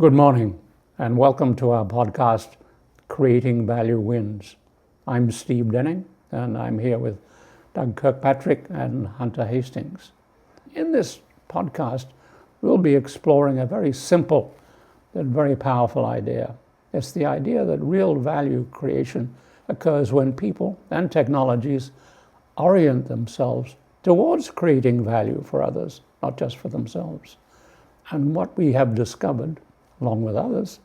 Good morning, and welcome to our podcast, Creating Value Wins. I'm Steve Denning, and I'm here with Doug Kirkpatrick and Hunter Hastings. In this podcast, we'll be exploring a very simple but very powerful idea. It's the idea that real value creation occurs when people and technologies orient themselves towards creating value for others, not just for themselves. And what we have discovered, along with others,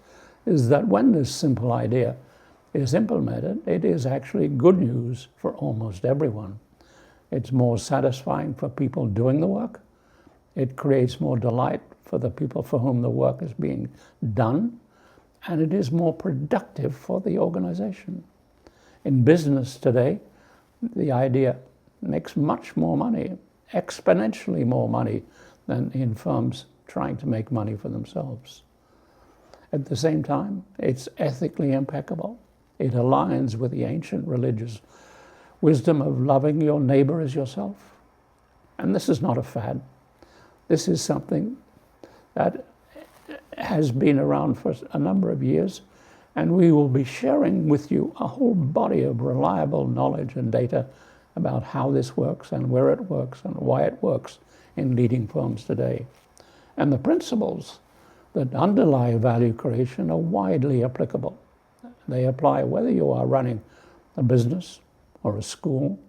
is that when this simple idea is implemented, it is actually good news for almost everyone. It's more satisfying for people doing the work. It creates more delight for the people for whom the work is being done, and it is more productive for the organization. In business today, the idea makes much more money, exponentially more money, than in firms trying to make money for themselves. At the same time, it's ethically impeccable. It aligns with the ancient religious wisdom of loving your neighbor as yourself. And this is not a fad. This is something that has been around for a number of years, and we will be sharing with you a whole body of reliable knowledge and data about how this works and where it works and why it works in leading firms today. And the principles that underlie value creation are widely applicable. They apply whether you are running a business or a school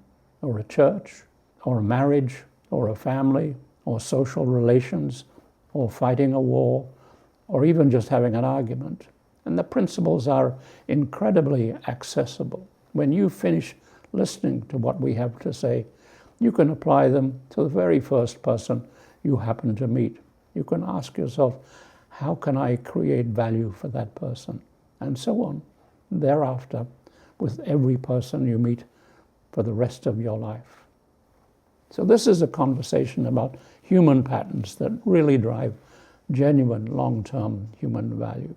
or a church or a marriage or a family or social relations or fighting a war or even just having an argument. And the principles are incredibly accessible. When you finish listening to what we have to say, you can apply them to the very first person you happen to meet. You can ask yourself, how can I create value for that person? And so on, thereafter, with every person you meet for the rest of your life. So this is a conversation about human patterns that really drive genuine long-term human value.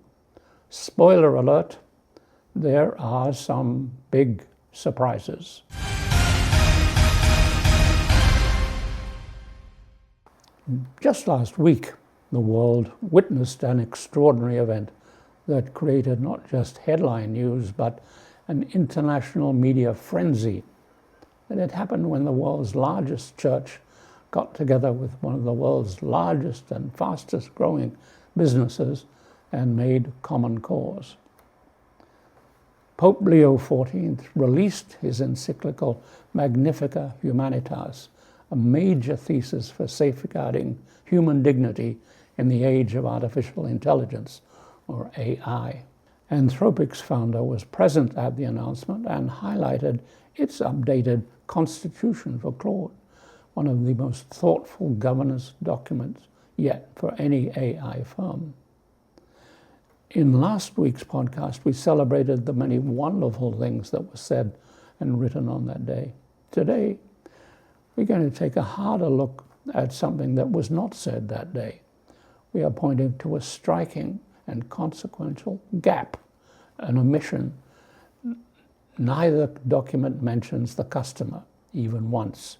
Spoiler alert, there are some big surprises. Just last week, the world witnessed an extraordinary event that created not just headline news, but an international media frenzy. And it happened when the world's largest church got together with one of the world's largest and fastest growing businesses and made common cause. Pope Leo XIV released his encyclical Magnificat Humanitas, a major thesis for safeguarding human dignity in the age of artificial intelligence, or AI. Anthropic's founder was present at the announcement and highlighted its updated constitution for Claude, one of the most thoughtful governance documents yet for any AI firm. In last week's podcast, we celebrated the many wonderful things that were said and written on that day. Today, we're going to take a harder look at something that was not said that day. We are pointing to a striking and consequential gap, an omission. Neither document mentions the customer, even once.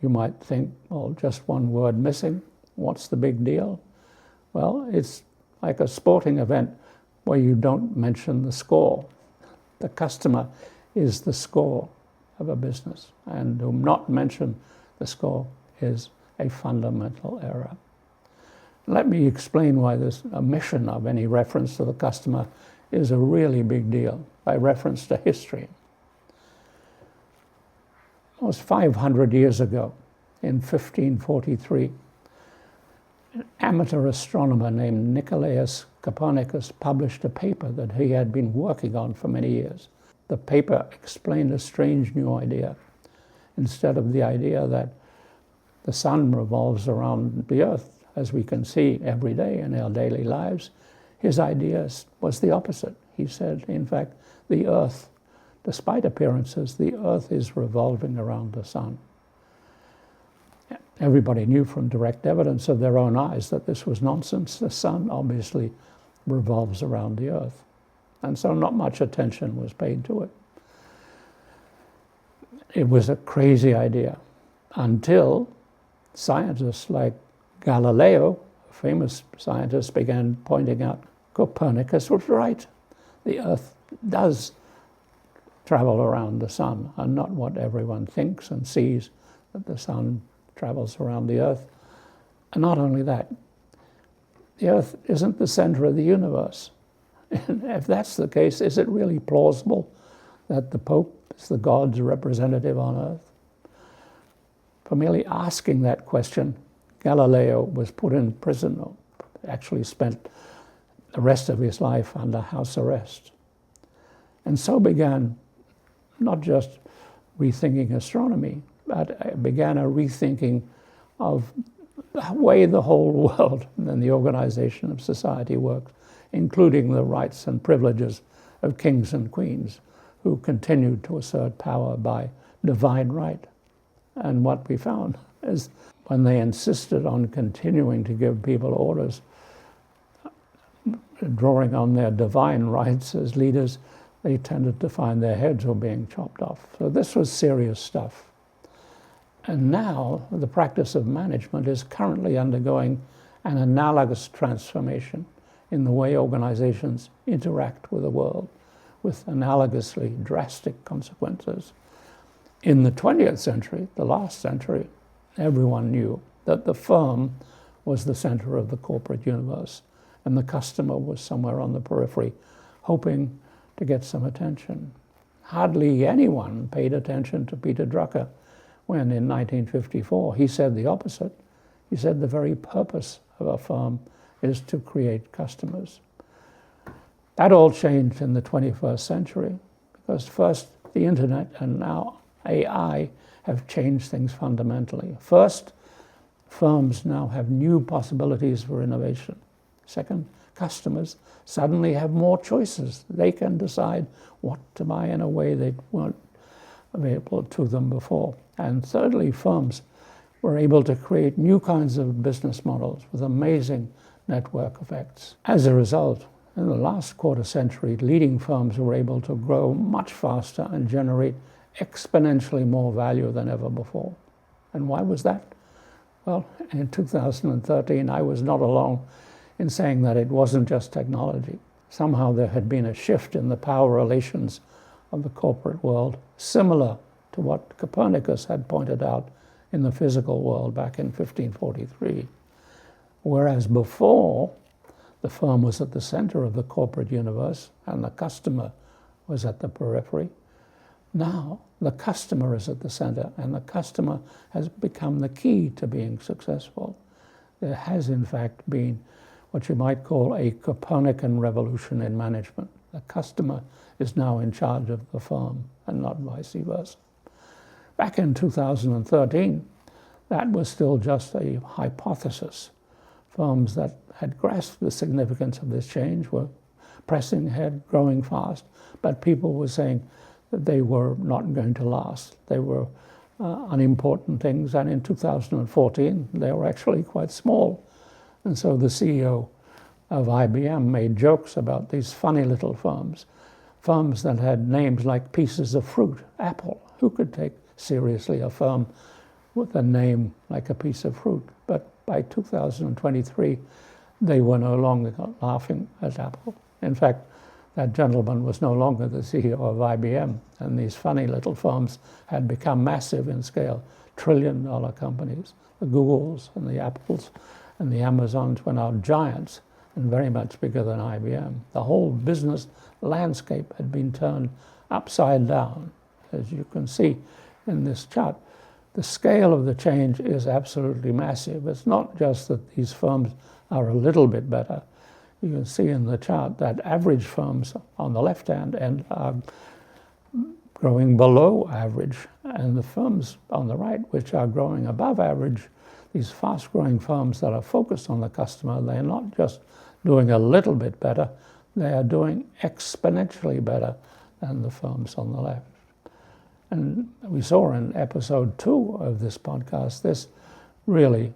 You might think, well, just one word missing, what's the big deal? Well, it's like a sporting event where you don't mention the score. The customer is the score of a business, and to not mention the score is a fundamental error. Let me explain why this omission of any reference to the customer is a really big deal by reference to history. Almost 500 years ago, in 1543, an amateur astronomer named Nicolaus Copernicus published a paper that he had been working on for many years. The paper explained a strange new idea. Instead of the idea that the sun revolves around the earth, as we can see every day in our daily lives, his idea was the opposite. He said, in fact, the earth, despite appearances, the earth is revolving around the sun. Everybody knew from direct evidence of their own eyes that this was nonsense. The sun obviously revolves around the earth. And so not much attention was paid to it. It was a crazy idea until scientists like Galileo, famous scientists began pointing out Copernicus was right. The Earth does travel around the sun, and not what everyone thinks and sees, that the sun travels around the Earth. And not only that, the Earth isn't the center of the universe. And if that's the case, is it really plausible that the Pope is the God's representative on Earth? For merely asking that question, Galileo was put in prison, or actually spent the rest of his life under house arrest. And so began not just rethinking astronomy, but began a rethinking of the way the whole world and the organization of society works, including the rights and privileges of kings and queens who continued to assert power by divine right. And what we found is when they insisted on continuing to give people orders, drawing on their divine rights as leaders, they tended to find their heads were being chopped off. So this was serious stuff. And now the practice of management is currently undergoing an analogous transformation in the way organizations interact with the world, with analogously drastic consequences. In the 20th century, the last century, everyone knew that the firm was the center of the corporate universe, and the customer was somewhere on the periphery, hoping to get some attention. Hardly anyone paid attention to Peter Drucker when, in 1954, he said the opposite. He said the very purpose of a firm is to create customers. That all changed in the 21st century, because first, the internet and now AI have changed things fundamentally. First, firms now have new possibilities for innovation. Second, customers suddenly have more choices. They can decide what to buy in a way they weren't available to them before. And thirdly, firms were able to create new kinds of business models with amazing network effects. As a result, in the last quarter century, leading firms were able to grow much faster and generate exponentially more value than ever before. And why was that? Well, in 2013, I was not alone in saying that it wasn't just technology. Somehow there had been a shift in the power relations of the corporate world, similar to what Copernicus had pointed out in the physical world back in 1543. Whereas before, the firm was at the center of the corporate universe and the customer was at the periphery. Now, the customer is at the center, and the customer has become the key to being successful. There has, in fact, been what you might call a Copernican revolution in management. The customer is now in charge of the firm, and not vice versa. Back in 2013, that was still just a hypothesis. Firms that had grasped the significance of this change were pressing ahead, growing fast, but people were saying that they were not going to last. They were unimportant things, and in 2014, they were actually quite small. And so the CEO of IBM made jokes about these funny little firms that had names like pieces of fruit, Apple. Who could take seriously a firm with a name like a piece of fruit? But by 2023, they were no longer laughing at Apple. In fact, that gentleman was no longer the CEO of IBM, and these funny little firms had become massive in scale, trillion-dollar companies. The Googles and the Apples and the Amazons were now giants and very much bigger than IBM. The whole business landscape had been turned upside down. As you can see in this chart, the scale of the change is absolutely massive. It's not just that these firms are a little bit better. You can see in the chart that average firms on the left-hand end are growing below average, and the firms on the right, which are growing above average, these fast-growing firms that are focused on the customer, they're not just doing a little bit better, they are doing exponentially better than the firms on the left. And we saw in episode 2 of this podcast, this really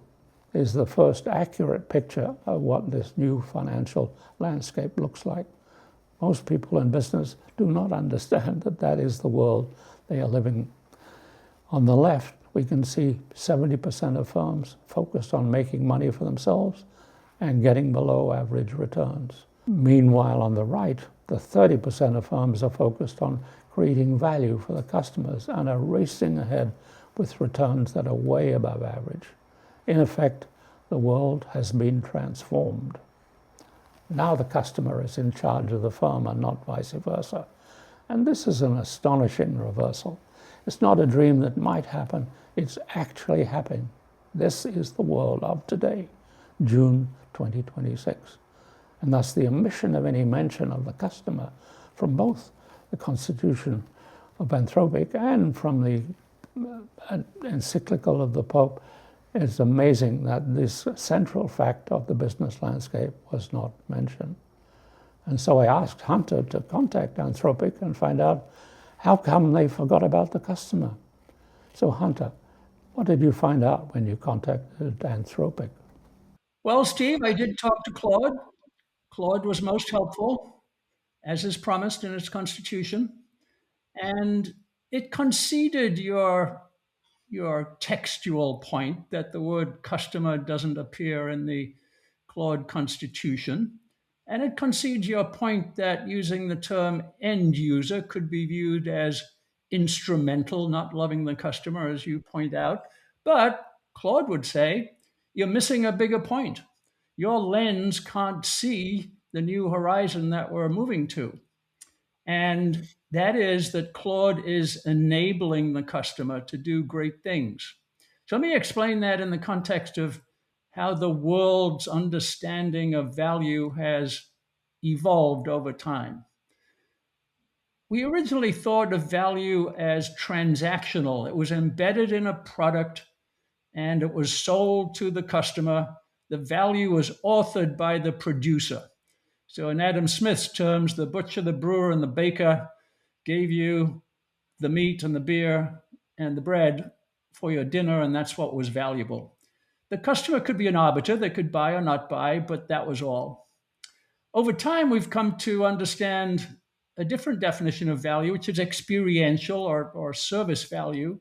is the first accurate picture of what this new financial landscape looks like. Most people in business do not understand that that is the world they are living. On the left, we can see 70% of firms focused on making money for themselves, and getting below average returns. Meanwhile, on the right, the 30% of firms are focused on creating value for the customers and are racing ahead with returns that are way above average. In effect, the world has been transformed. Now the customer is in charge of the firm and not vice versa. And this is an astonishing reversal. It's not a dream that might happen, it's actually happening. This is the world of today, June 2026. And thus the omission of any mention of the customer from both the Constitution of Anthropic and from the encyclical of the Pope is amazing that this central fact of the business landscape was not mentioned. And so I asked Hunter to contact Anthropic and find out how come they forgot about the customer. So Hunter, what did you find out when you contacted Anthropic? Well, Steve, I did talk to Claude. Claude was most helpful, as is promised in its constitution. And it conceded your textual point that the word customer doesn't appear in the Claude Constitution. And it concedes your point that using the term end user could be viewed as instrumental, not loving the customer, as you point out. But Claude would say, you're missing a bigger point. Your lens can't see the new horizon that we're moving to. And that is that Claude is enabling the customer to do great things. So let me explain that in the context of how the world's understanding of value has evolved over time. We originally thought of value as transactional. It was embedded in a product and it was sold to the customer. The value was authored by the producer. So in Adam Smith's terms, the butcher, the brewer, and the baker gave you the meat and the beer and the bread for your dinner, and that's what was valuable. The customer could be an arbiter. They could buy or not buy, but that was all. Over time, we've come to understand a different definition of value, which is experiential or service value,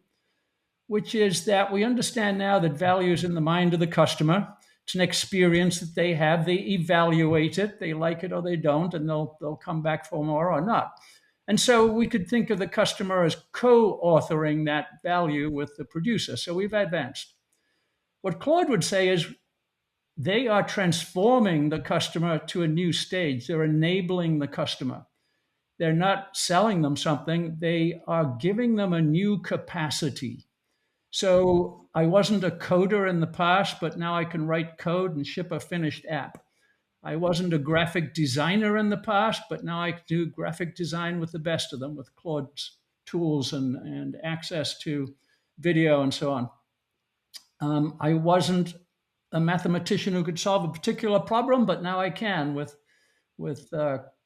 which is that we understand now that value is in the mind of the customer. It's an experience that they have. They evaluate it. They like it or they don't, and they'll come back for more or not. And so we could think of the customer as co-authoring that value with the producer. So we've advanced. What Claude would say is they are transforming the customer to a new stage. They're enabling the customer. They're not selling them something. They are giving them a new capacity. So I wasn't a coder in the past, but now I can write code and ship a finished app. I wasn't a graphic designer in the past, but now I can do graphic design with the best of them, with Claude's tools and access to video and so on. I wasn't a mathematician who could solve a particular problem, but now I can with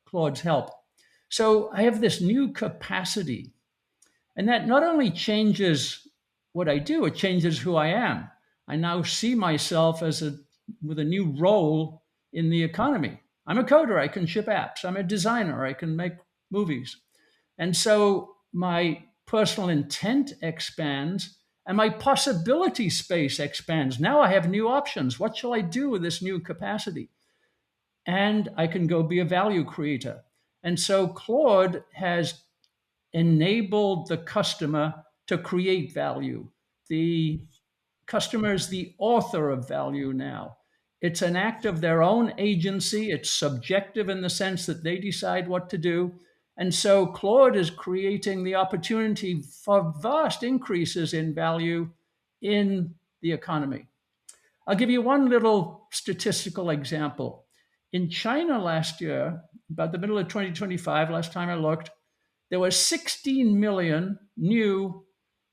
Claude's help. So I have this new capacity, and that not only changes what I do, it changes who I am. I now see myself with a new role in the economy. I'm a coder, I can ship apps. I'm a designer, I can make movies. And so my personal intent expands and my possibility space expands. Now I have new options. What shall I do with this new capacity? And I can go be a value creator. And so Claude has enabled the customer to create value. The customer is the author of value now. It's an act of their own agency. It's subjective in the sense that they decide what to do. And so Claude is creating the opportunity for vast increases in value in the economy. I'll give you one little statistical example. In China last year, about the middle of 2025, last time I looked, there were 16 million new,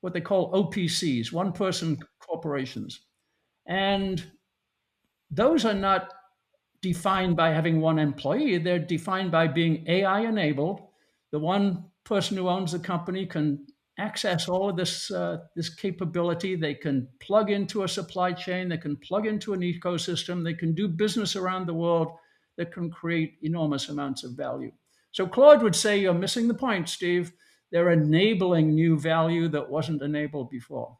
what they call OPCs, one-person corporations. And those are not defined by having one employee. They're defined by being AI enabled. The one person who owns the company can access all of this capability. They can plug into a supply chain. They can plug into an ecosystem. They can do business around the world that can create enormous amounts of value. So Claude would say, you're missing the point, Steve. They're enabling new value that wasn't enabled before.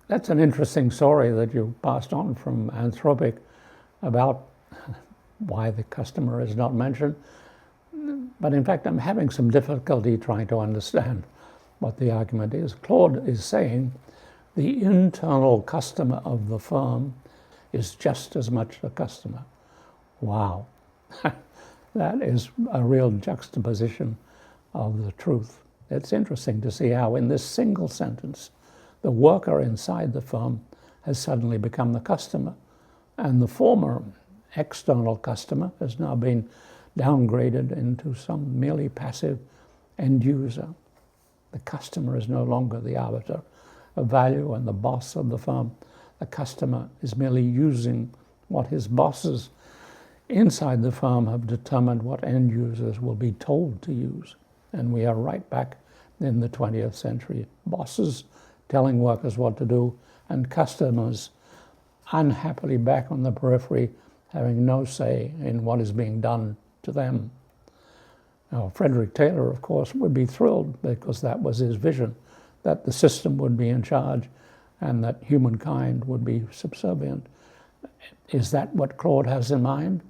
That's an interesting story that you passed on from Anthropic about Why the customer is not mentioned. But in fact, I'm having some difficulty trying to understand what the argument is. Claude is saying the internal customer of the firm is just as much a customer. Wow. That is a real juxtaposition of the truth. It's interesting to see how in this single sentence, the worker inside the firm has suddenly become the customer, and the former external customer has now been downgraded into some merely passive end user. The customer is no longer the arbiter of value and the boss of the firm. The customer is merely using what his bosses inside the firm have determined what end users will be told to use. And we are right back in the 20th century. Bosses telling workers what to do, and customers unhappily back on the periphery, having no say in what is being done to them. Now, Frederick Taylor, of course, would be thrilled because that was his vision, that the system would be in charge and that humankind would be subservient. Is that what Claude has in mind?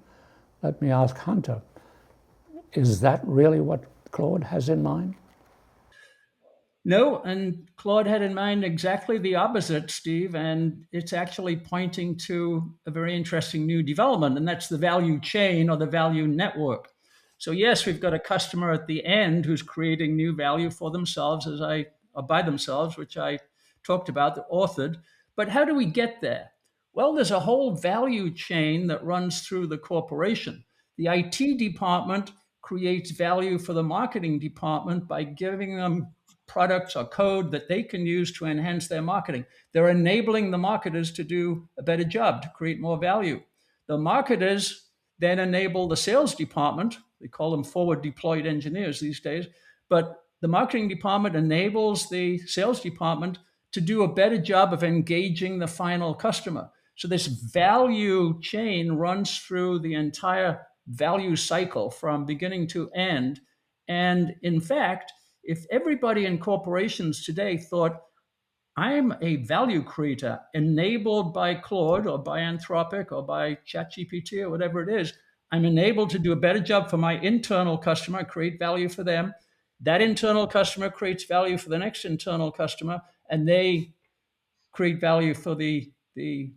Let me ask Hunter, is that really what Claude has in mind? No, and Claude had in mind exactly the opposite, Steve, and it's actually pointing to a very interesting new development, and that's the value chain or the value network. So yes, we've got a customer at the end who's creating new value for themselves, or by themselves, which I talked about, the authored. But how do we get there? Well, there's a whole value chain that runs through the corporation. The IT department creates value for the marketing department by giving them products or code that they can use to enhance their marketing. They're enabling the marketers to do a better job, to create more value. The marketers then enable the sales department. They call them forward deployed engineers these days, but the marketing department enables the sales department to do a better job of engaging the final customer. So this value chain runs through the entire value cycle from beginning to end. And in fact, if everybody in corporations today thought, I'm a value creator enabled by Claude or by Anthropic or by ChatGPT or whatever it is, I'm enabled to do a better job for my internal customer, create value for them. That internal customer creates value for the next internal customer, and they create value for the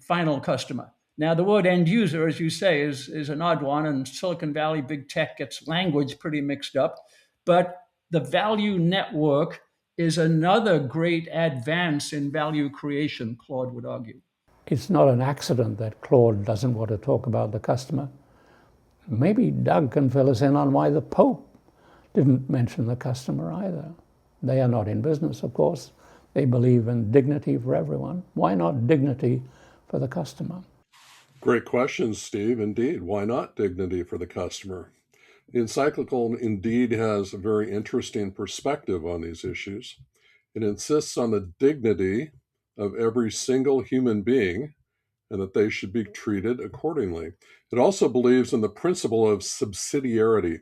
final customer. Now, the word end user, as you say, is an odd one, and Silicon Valley big tech gets language pretty mixed up. But the value network is another great advance in value creation, Claude would argue. It's not an accident that Claude doesn't want to talk about the customer. Maybe Doug can fill us in on why the Pope didn't mention the customer either. They are not in business, of course. They believe in dignity for everyone. Why not dignity for the customer? Great question, Steve. Indeed, why not dignity for the customer? The encyclical indeed has a very interesting perspective on these issues. It insists on the dignity of every single human being and that they should be treated accordingly. It also believes in the principle of subsidiarity.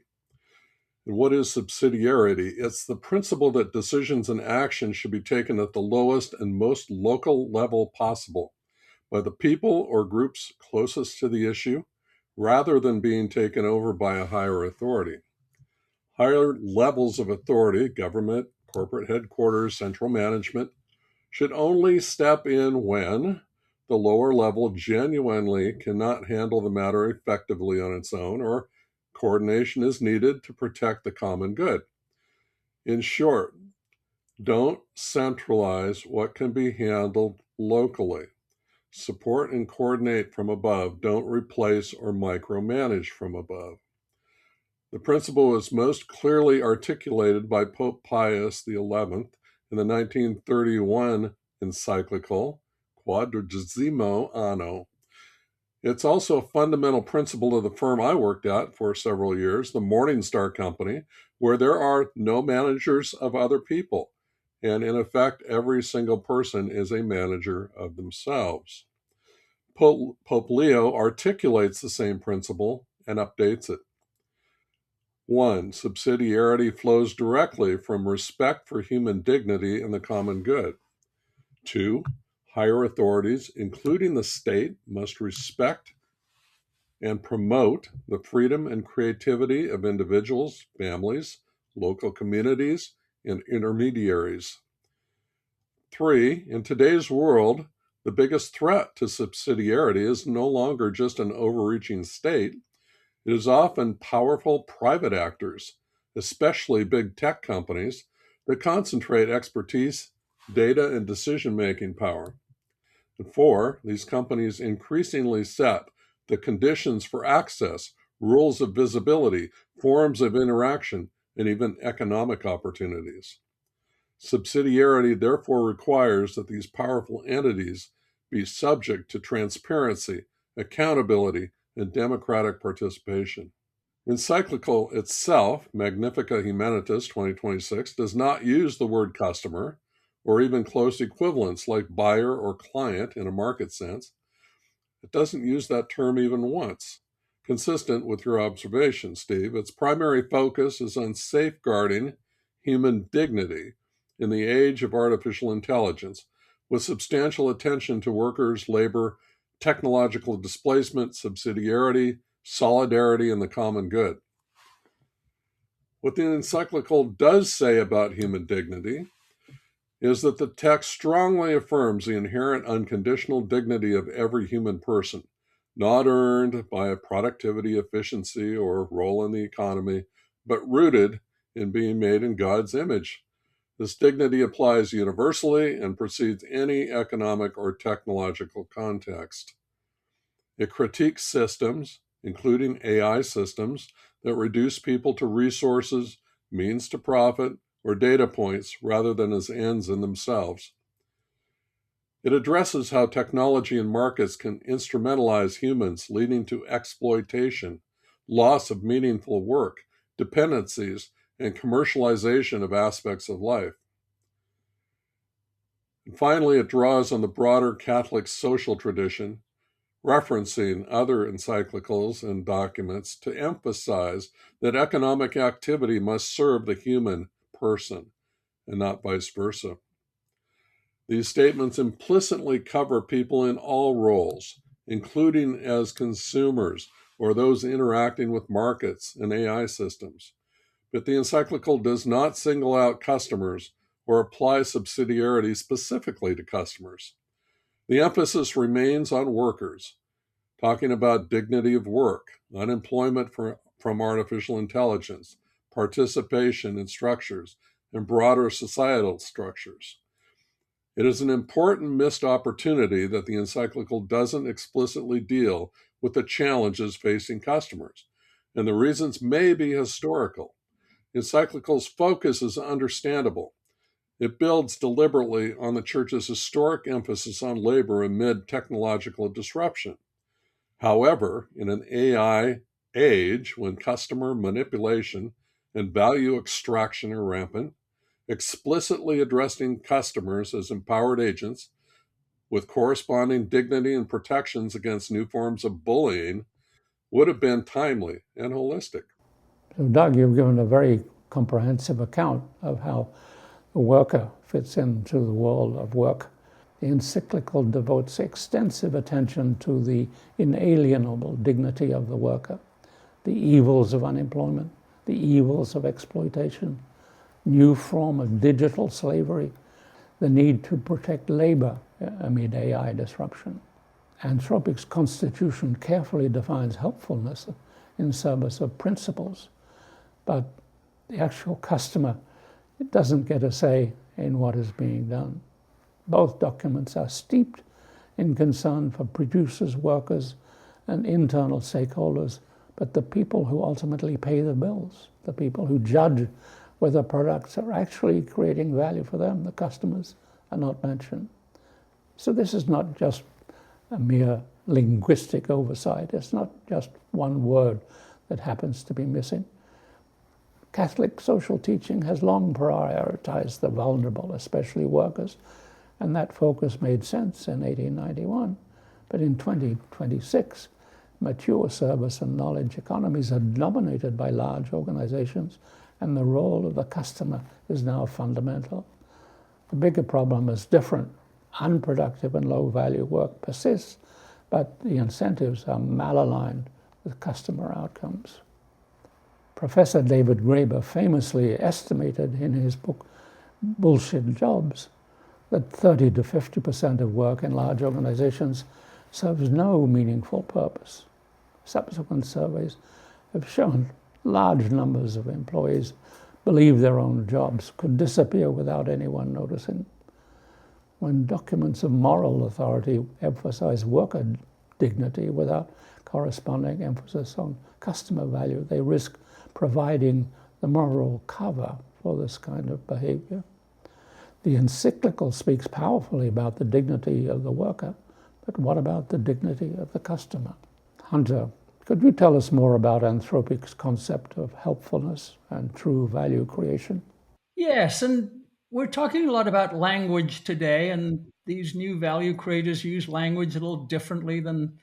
And what is subsidiarity? It's the principle that decisions and actions should be taken at the lowest and most local level possible by the people or groups closest to the issue, rather than being taken over by a higher authority. Higher levels of authority, government, corporate headquarters, central management, should only step in when the lower level genuinely cannot handle the matter effectively on its own, or coordination is needed to protect the common good. In short, don't centralize what can be handled locally. Support and coordinate from above. Don't replace or micromanage from above. The principle was most clearly articulated by Pope Pius XI in the 1931 encyclical Quadragesimo Anno. It's also a fundamental principle of the firm I worked at for several years, the Morningstar Company, where there are no managers of other people. And in effect, every single person is a manager of themselves. Pope Leo articulates the same principle and updates it. 1. Subsidiarity flows directly from respect for human dignity and the common good. 2. Higher authorities, including the state, must respect and promote the freedom and creativity of individuals, families, local communities, and intermediaries. 3, in today's world, the biggest threat to subsidiarity is no longer just an overreaching state. It is often powerful private actors, especially big tech companies, that concentrate expertise, data, and decision-making power. And 4, these companies increasingly set the conditions for access, rules of visibility, forms of interaction, and even economic opportunities. Subsidiarity therefore requires that these powerful entities be subject to transparency, accountability, and democratic participation. Encyclical itself, Magnifica Humanitas 2026, does not use the word customer or even close equivalents like buyer or client in a market sense. It doesn't use that term even once. Consistent with your observation, Steve, its primary focus is on safeguarding human dignity in the age of artificial intelligence, with substantial attention to workers, labor, technological displacement, subsidiarity, solidarity, and the common good. What the encyclical does say about human dignity is that the text strongly affirms the inherent unconditional dignity of every human person, not earned by a productivity, efficiency, or role in the economy, but rooted in being made in God's image. This dignity applies universally and precedes any economic or technological context. It critiques systems, including AI systems, that reduce people to resources, means to profit, or data points rather than as ends in themselves. It addresses how technology and markets can instrumentalize humans, leading to exploitation, loss of meaningful work, dependencies, and commercialization of aspects of life. And finally, it draws on the broader Catholic social tradition, referencing other encyclicals and documents to emphasize that economic activity must serve the human person and not vice versa. These statements implicitly cover people in all roles, including as consumers or those interacting with markets and AI systems. But the encyclical does not single out customers or apply subsidiarity specifically to customers. The emphasis remains on workers, talking about dignity of work, unemployment from artificial intelligence, participation in structures, and broader societal structures. It is an important missed opportunity that the encyclical doesn't explicitly deal with the challenges facing customers, and the reasons may be historical. The encyclical's focus is understandable. It builds deliberately on the Church's historic emphasis on labor amid technological disruption. However, in an AI age when customer manipulation and value extraction are rampant, explicitly addressing customers as empowered agents with corresponding dignity and protections against new forms of bullying would have been timely and holistic. So, Doug, you've given a very comprehensive account of how the worker fits into the world of work. The encyclical devotes extensive attention to the inalienable dignity of the worker, the evils of unemployment, the evils of exploitation, new form of digital slavery, the need to protect labor amid AI disruption. Anthropic's constitution carefully defines helpfulness in service of principles, but the actual customer doesn't get a say in what is being done. Both documents are steeped in concern for producers, workers, and internal stakeholders, but the people who ultimately pay the bills, the people who judge whether products are actually creating value for them, the customers, are not mentioned. So this is not just a mere linguistic oversight. It's not just one word that happens to be missing. Catholic social teaching has long prioritized the vulnerable, especially workers, and that focus made sense in 1891. But in 2026, mature service and knowledge economies are dominated by large organizations, and the role of the customer is now fundamental. The bigger problem is different. Unproductive and low-value work persists, but the incentives are malaligned with customer outcomes. Professor David Graeber famously estimated in his book Bullshit Jobs that 30 to 50% of work in large organizations serves no meaningful purpose. Subsequent surveys have shown large numbers of employees believe their own jobs could disappear without anyone noticing. When documents of moral authority emphasize worker dignity without corresponding emphasis on customer value, they risk providing the moral cover for this kind of behavior. The encyclical speaks powerfully about the dignity of the worker, but what about the dignity of the customer? Hunter, could you tell us more about Anthropic's concept of helpfulness and true value creation? Yes, and we're talking a lot about language today, and these new value creators use language a little differently than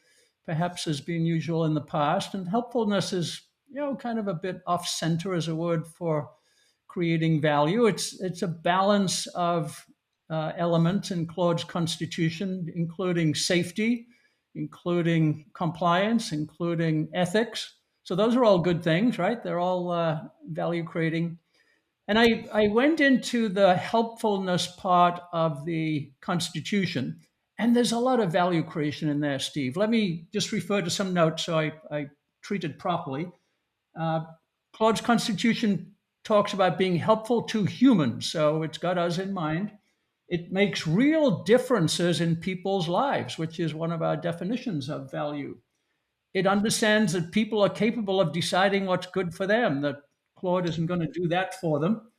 perhaps has been usual in the past. And helpfulness is, kind of a bit off center as a word for creating value. It's a balance of elements in Claude's constitution, including safety, including compliance, including ethics. So those are all good things, right? They're all value creating. And I went into the helpfulness part of the Constitution, and there's a lot of value creation in there, Steve. Let me just refer to some notes so I treat it properly. Claude's Constitution talks about being helpful to humans, so it's got us in mind. It makes real differences in people's lives, which is one of our definitions of value. It understands that people are capable of deciding what's good for them, that Claude isn't going to do that for them.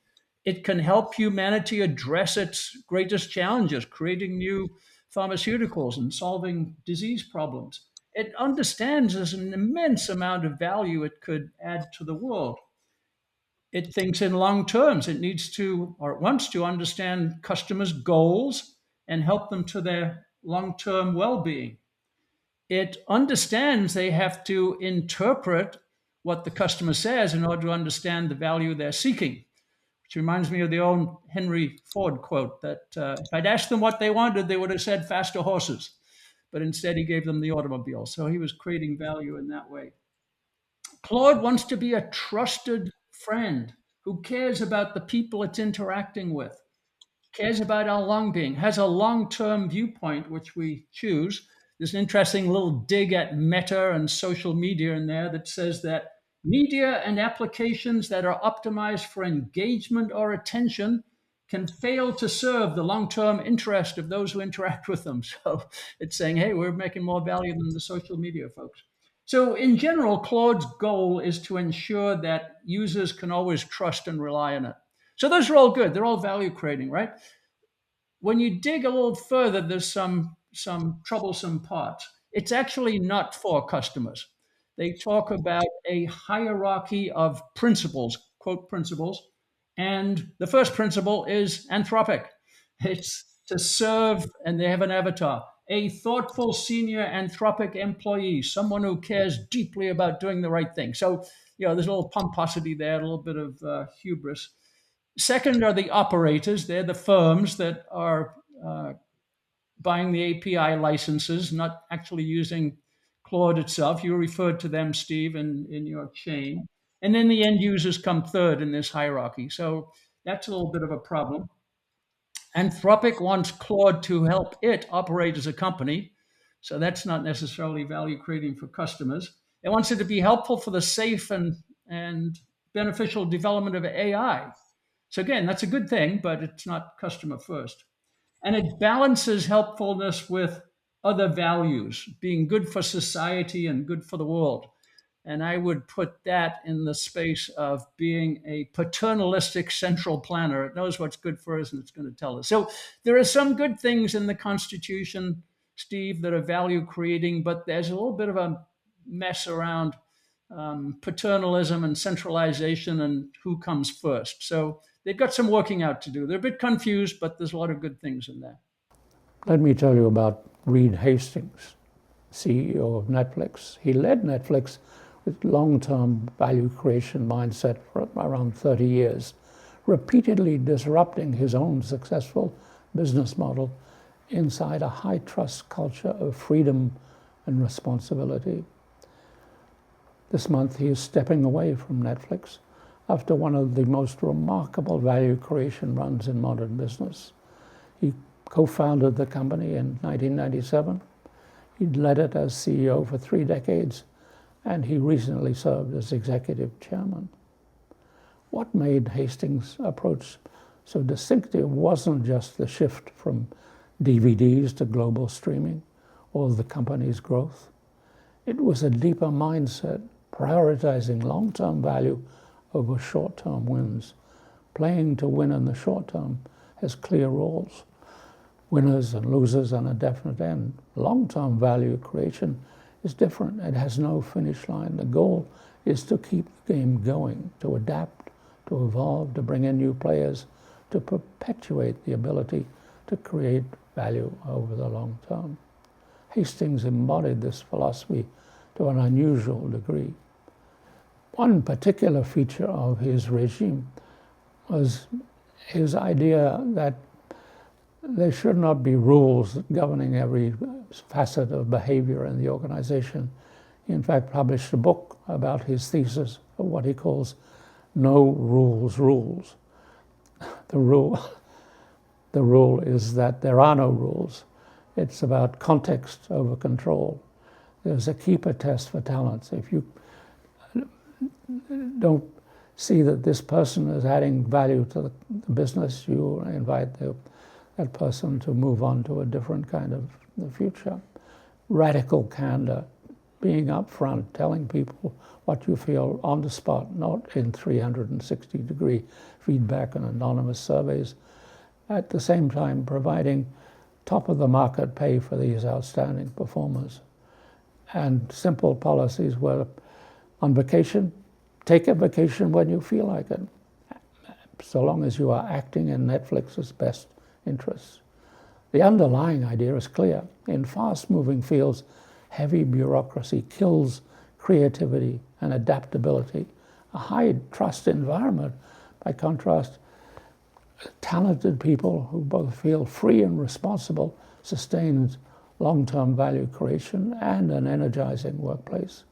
It can help humanity address its greatest challenges, creating new pharmaceuticals and solving disease problems. It understands there's an immense amount of value it could add to the world. It thinks in long terms. It needs to, or it wants to understand customers' goals and help them to their long-term well-being. It understands they have to interpret what the customer says in order to understand the value they're seeking, which reminds me of the old Henry Ford quote that if I'd asked them what they wanted, they would have said faster horses. But instead, he gave them the automobile. So he was creating value in that way. Claude wants to be a trusted friend who cares about the people it's interacting with, cares about our long-being, has a long-term viewpoint, which we choose. There's an interesting little dig at meta and social media in there that says that media and applications that are optimized for engagement or attention can fail to serve the long-term interest of those who interact with them. So it's saying, hey, we're making more value than the social media folks. So in general, Claude's goal is to ensure that users can always trust and rely on it. So those are all good. They're all value creating, right? When you dig a little further, there's some troublesome parts. It's actually not for customers. They talk about a hierarchy of principles, quote principles, and the first principle is Anthropic. It's to serve, and they have an avatar, a thoughtful senior Anthropic employee, someone who cares deeply about doing the right thing. So, there's a little pomposity there, a little bit of hubris. Second are the operators. They're the firms that are buying the API licenses, not actually using Claude itself. You referred to them, Steve, in your chain. And then the end users come third in this hierarchy. So that's a little bit of a problem. Anthropic wants Claude to help it operate as a company. So that's not necessarily value creating for customers. It wants it to be helpful for the safe and beneficial development of AI. So again, that's a good thing, but it's not customer first. And it balances helpfulness with other values, being good for society and good for the world. And I would put that in the space of being a paternalistic central planner. It knows what's good for us and it's going to tell us. So there are some good things in the Constitution, Steve, that are value creating, but there's a little bit of a mess around paternalism and centralization and who comes first. So they've got some working out to do. They're a bit confused, but there's a lot of good things in there. Let me tell you about Reed Hastings, CEO of Netflix. He led Netflix with long-term value creation mindset for around 30 years, repeatedly disrupting his own successful business model inside a high-trust culture of freedom and responsibility. This month he is stepping away from Netflix after one of the most remarkable value creation runs in modern business. He co-founded the company in 1997. He'd led it as CEO for 3 decades, and he recently served as executive chairman. What made Hastings' approach so distinctive wasn't just the shift from DVDs to global streaming or the company's growth. It was a deeper mindset, prioritizing long-term value over short-term wins. Playing to win in the short term has clear rules: winners and losers and a definite end. Long-term value creation is different. It has no finish line. The goal is to keep the game going, to adapt, to evolve, to bring in new players, to perpetuate the ability to create value over the long term. Hastings embodied this philosophy to an unusual degree. One particular feature of his regime was his idea that there should not be rules governing every facet of behavior in the organization. He in fact published a book about his thesis of what he calls no rules rules. The rule is that there are no rules. It's about context over control. There's a keeper test for talents. If you don't see that this person is adding value to the business, you invite that person to move on to a different kind of the future. Radical candor, being upfront, telling people what you feel on the spot, not in 360-degree feedback and anonymous surveys. At the same time, providing top-of-the-market pay for these outstanding performers. And simple policies were, on vacation, take a vacation when you feel like it, so long as you are acting in Netflix's best interests. The underlying idea is clear. In fast-moving fields, heavy bureaucracy kills creativity and adaptability. A high-trust environment, by contrast, talented people who both feel free and responsible sustains long-term value creation and an energizing workplace.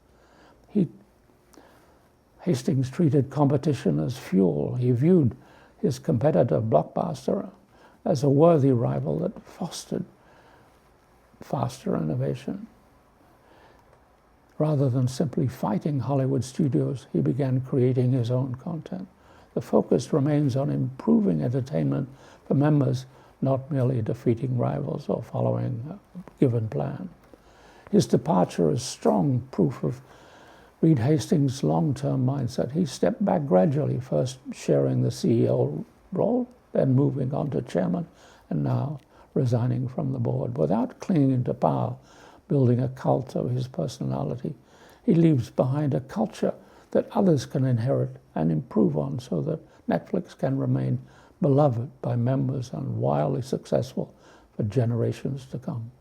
Hastings treated competition as fuel. He viewed his competitor, Blockbuster, as a worthy rival that fostered faster innovation. Rather than simply fighting Hollywood studios, he began creating his own content. The focus remains on improving entertainment for members, not merely defeating rivals or following a given plan. His departure is strong proof of Reed Hastings' long-term mindset. He stepped back gradually, first sharing the CEO role, then moving on to chairman, and now resigning from the board. Without clinging to power, building a cult of his personality, he leaves behind a culture that others can inherit and improve on so that Netflix can remain beloved by members and wildly successful for generations to come.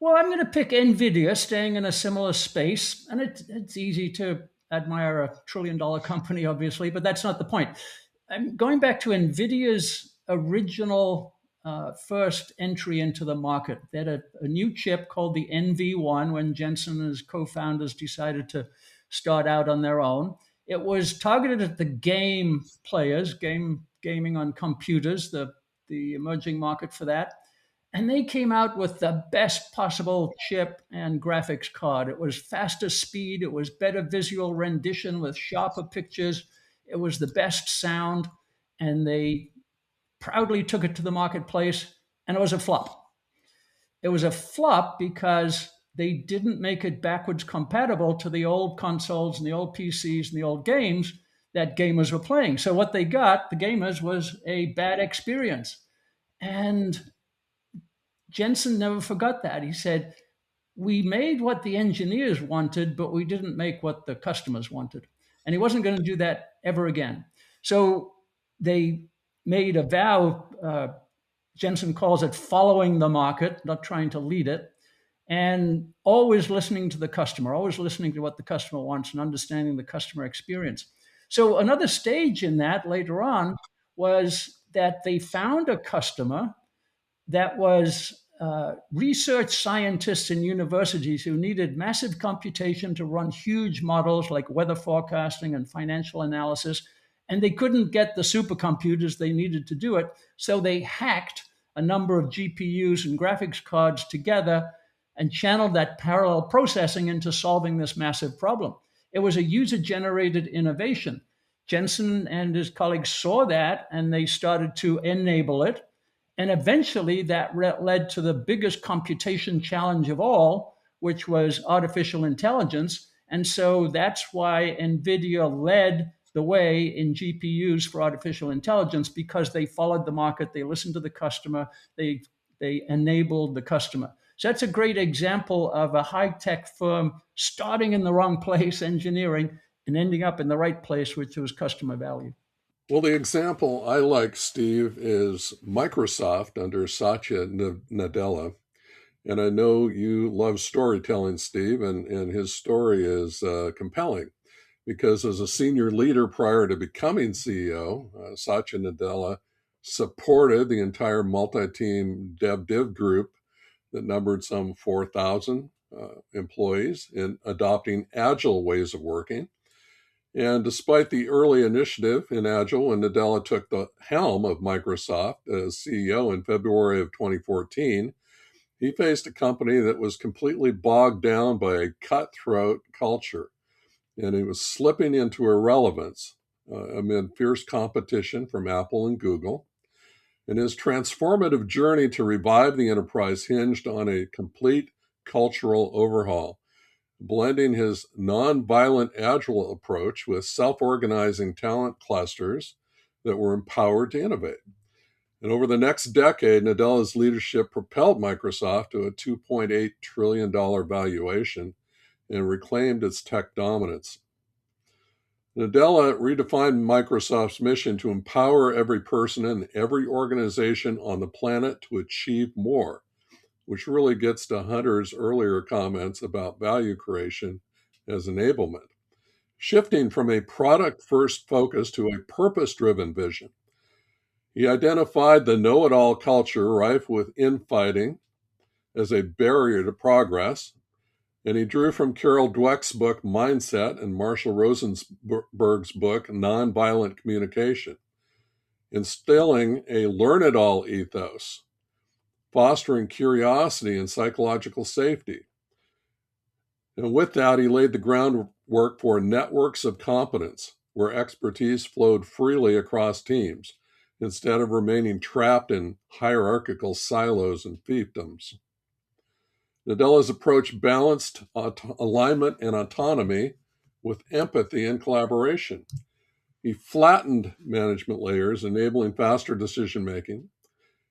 Well, I'm going to pick NVIDIA, staying in a similar space. And it's easy to admire a trillion-dollar company, obviously, but that's not the point. I'm going back to NVIDIA's original first entry into the market. They had a new chip called the NV1 when Jensen and his co-founders decided to start out on their own. It was targeted at the game players, gaming on computers, the emerging market for that. And they came out with the best possible chip and graphics card. It was faster speed. It was better visual rendition with sharper pictures. It was the best sound. And they proudly took it to the marketplace, and it was a flop. It was a flop because they didn't make it backwards compatible to the old consoles and the old PCs and the old games that gamers were playing. So what they got, the gamers, was a bad experience. And Jensen never forgot that. He said, we made what the engineers wanted, but we didn't make what the customers wanted. And he wasn't going to do that ever again. So they made a vow, Jensen calls it following the market, not trying to lead it, and always listening to the customer, always listening to what the customer wants and understanding the customer experience. So another stage in that later on was that they found a customer that was research scientists in universities who needed massive computation to run huge models like weather forecasting and financial analysis, and they couldn't get the supercomputers they needed to do it. So they hacked a number of GPUs and graphics cards together and channeled that parallel processing into solving this massive problem. It was a user-generated innovation. Jensen and his colleagues saw that, and they started to enable it. And eventually that led to the biggest computation challenge of all, which was artificial intelligence. And so that's why NVIDIA led the way in GPUs for artificial intelligence, because they followed the market, they listened to the customer, they enabled the customer. So that's a great example of a high-tech firm starting in the wrong place, engineering, and ending up in the right place, which was customer value. Well, the example I like, Steve, is Microsoft under Satya Nadella. And I know you love storytelling, Steve, and his story is compelling because as a senior leader prior to becoming CEO, Satya Nadella supported the entire multi-team dev group that numbered some 4,000 employees in adopting agile ways of working. And despite the early initiative in Agile, when Nadella took the helm of Microsoft as CEO in February of 2014, he faced a company that was completely bogged down by a cutthroat culture, and he was slipping into irrelevance amid fierce competition from Apple and Google. And his transformative journey to revive the enterprise hinged on a complete cultural overhaul, blending his nonviolent agile approach with self-organizing talent clusters that were empowered to innovate. And over the next decade, Nadella's leadership propelled Microsoft to a $2.8 trillion valuation and reclaimed its tech dominance. Nadella redefined Microsoft's mission to empower every person and every organization on the planet to achieve more, which really gets to Hunter's earlier comments about value creation as enablement, shifting from a product-first focus to a purpose-driven vision. He identified the know-it-all culture rife with infighting as a barrier to progress, and he drew from Carol Dweck's book Mindset and Marshall Rosenberg's book Nonviolent Communication, instilling a learn-it-all ethos, fostering curiosity and psychological safety. And with that, he laid the groundwork for networks of competence, where expertise flowed freely across teams, instead of remaining trapped in hierarchical silos and fiefdoms. Nadella's approach balanced alignment and autonomy with empathy and collaboration. He flattened management layers, enabling faster decision-making.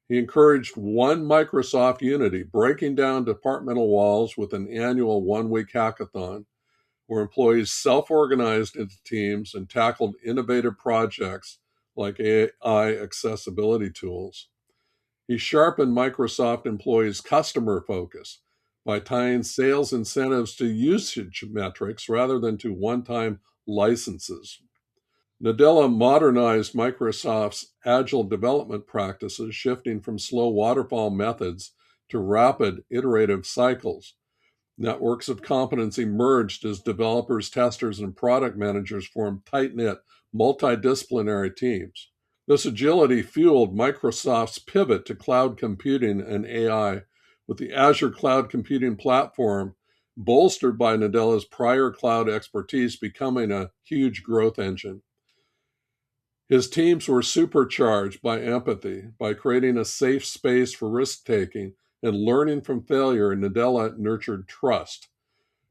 He encouraged one Microsoft unity, breaking down departmental walls with an annual one-week hackathon, where employees self-organized into teams and tackled innovative projects like AI accessibility tools. He sharpened Microsoft employees' customer focus by tying sales incentives to usage metrics rather than to one-time licenses. Nadella modernized Microsoft's agile development practices, shifting from slow waterfall methods to rapid iterative cycles. Networks of competence emerged as developers, testers, and product managers formed tight-knit, multidisciplinary teams. This agility fueled Microsoft's pivot to cloud computing and AI, with the Azure Cloud Computing Platform, bolstered by Nadella's prior cloud expertise, becoming a huge growth engine. His teams were supercharged by empathy, by creating a safe space for risk-taking and learning from failure. Nadella nurtured trust.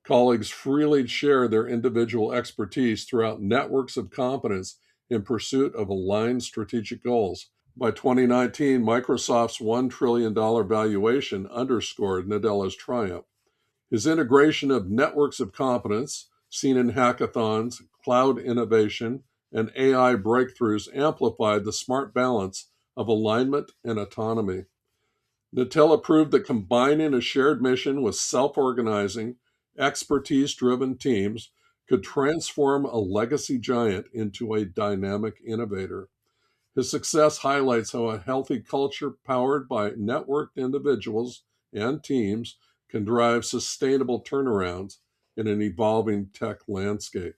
Colleagues freely shared their individual expertise throughout networks of competence in pursuit of aligned strategic goals. By 2019, Microsoft's $1 trillion valuation underscored Nadella's triumph. His integration of networks of competence, seen in hackathons, cloud innovation, and AI breakthroughs, amplified the smart balance of alignment and autonomy. Nadella proved that combining a shared mission with self-organizing, expertise-driven teams could transform a legacy giant into a dynamic innovator. His success highlights how a healthy culture powered by networked individuals and teams can drive sustainable turnarounds in an evolving tech landscape.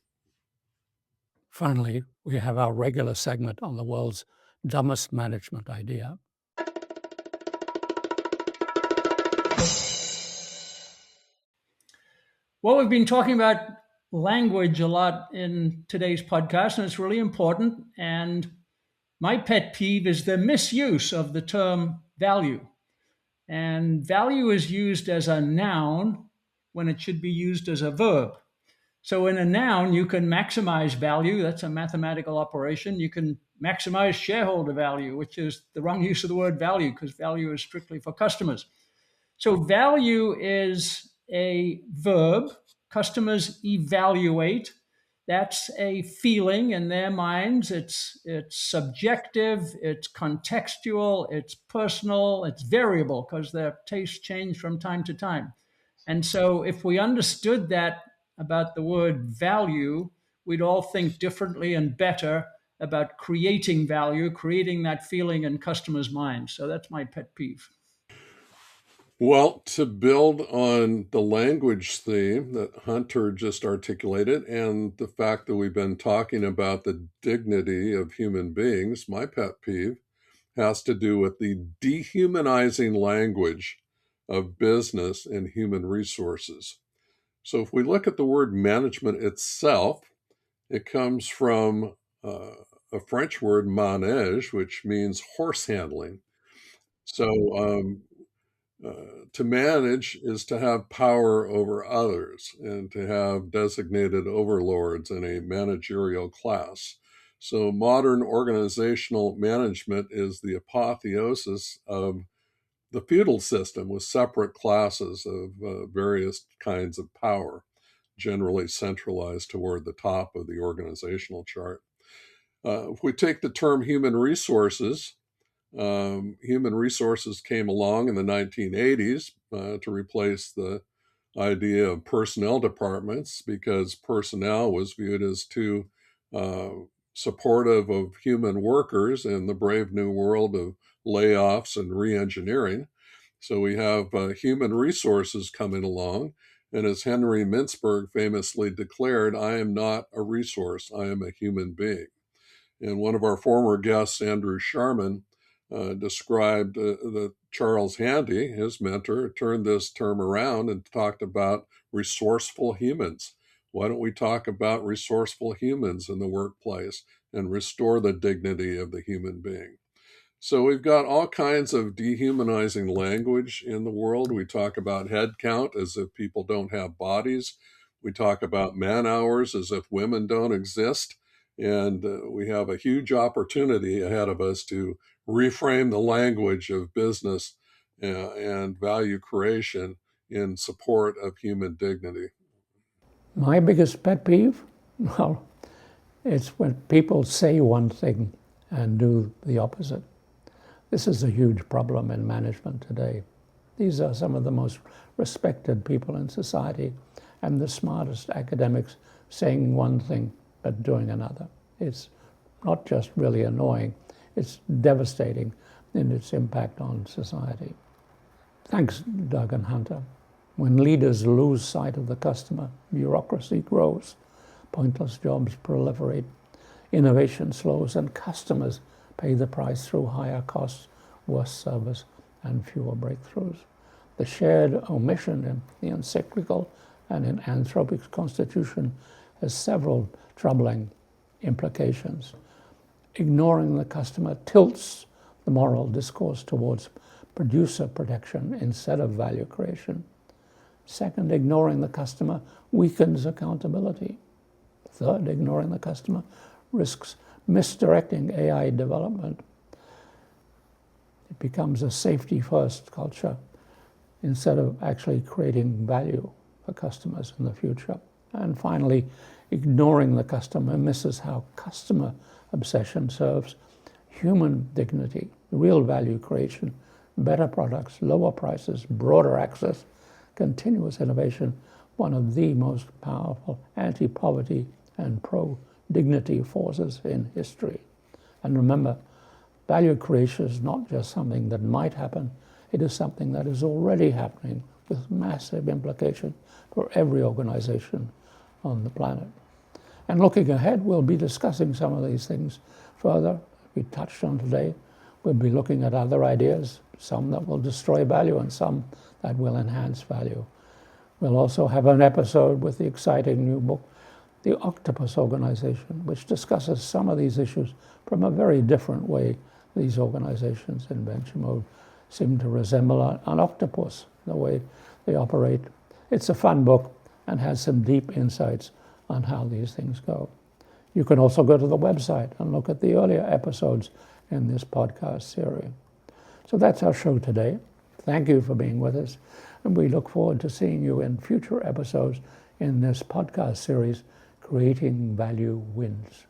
Finally, we have our regular segment on the world's dumbest management idea. Well, we've been talking about language a lot in today's podcast, and it's really important. And my pet peeve is the misuse of the term value. And value is used as a noun when it should be used as a verb. So in a noun, you can maximize value. That's a mathematical operation. You can maximize shareholder value, which is the wrong use of the word value because value is strictly for customers. So value is a verb. Customers evaluate. That's a feeling in their minds. It's subjective, it's contextual, it's personal, it's variable because their tastes change from time to time. And so if we understood that about the word value, we'd all think differently and better about creating value, creating that feeling in customers' minds. So that's my pet peeve. Well, to build on the language theme that Hunter just articulated and the fact that we've been talking about the dignity of human beings, my pet peeve has to do with the dehumanizing language of business and human resources. So if we look at the word management itself, it comes from a French word, manège, which means horse handling. So to manage is to have power over others and to have designated overlords in a managerial class. So modern organizational management is the apotheosis of the feudal system with separate classes of various kinds of power, generally centralized toward the top of the organizational chart. If we take the term human resources came along in the 1980s to replace the idea of personnel departments because personnel was viewed as too supportive of human workers in the brave new world of layoffs and re-engineering. So we have human resources coming along. And as Henry Mintzberg famously declared, I am not a resource, I am a human being. And one of our former guests, Andrew Sharman, described that Charles Handy, his mentor, turned this term around and talked about resourceful humans. Why don't we talk about resourceful humans in the workplace and restore the dignity of the human being? So we've got all kinds of dehumanizing language in the world. We talk about head count as if people don't have bodies. We talk about man hours as if women don't exist. And we have a huge opportunity ahead of us to reframe the language of business and value creation in support of human dignity. My biggest pet peeve? Well, it's when people say one thing and do the opposite. This is a huge problem in management today. These are some of the most respected people in society and the smartest academics saying one thing but doing another. It's not just really annoying, it's devastating in its impact on society. Thanks, Doug and Hunter. When leaders lose sight of the customer, bureaucracy grows, pointless jobs proliferate, innovation slows, and customers pay the price through higher costs, worse service, and fewer breakthroughs. The shared omission in the encyclical and in Anthropic's constitution has several troubling implications. Ignoring the customer tilts the moral discourse towards producer protection instead of value creation. Second, ignoring the customer weakens accountability. Third, ignoring the customer risks misdirecting AI development. It becomes a safety-first culture instead of actually creating value for customers in the future. And finally, ignoring the customer misses how customer obsession serves human dignity, real value creation, better products, lower prices, broader access, continuous innovation, one of the most powerful anti-poverty and pro-dignity forces in history. And remember, Value creation is not just something that might happen, it is something that is already happening with massive implications for every organization on the planet. And looking ahead, we'll be discussing some of these things further. We touched on today. We'll be looking at other ideas, some that will destroy value and some that will enhance value. We'll also have an episode with the exciting new book, The Octopus Organization, which discusses some of these issues from a very different way. These organizations in venture mode seem to resemble an octopus, the way they operate. It's a fun book and has some deep insights on how these things go. You can also go to the website and look at the earlier episodes in this podcast series. So that's our show today. Thank you for being with us, and we look forward to seeing you in future episodes in this podcast series, Creating Value Wins.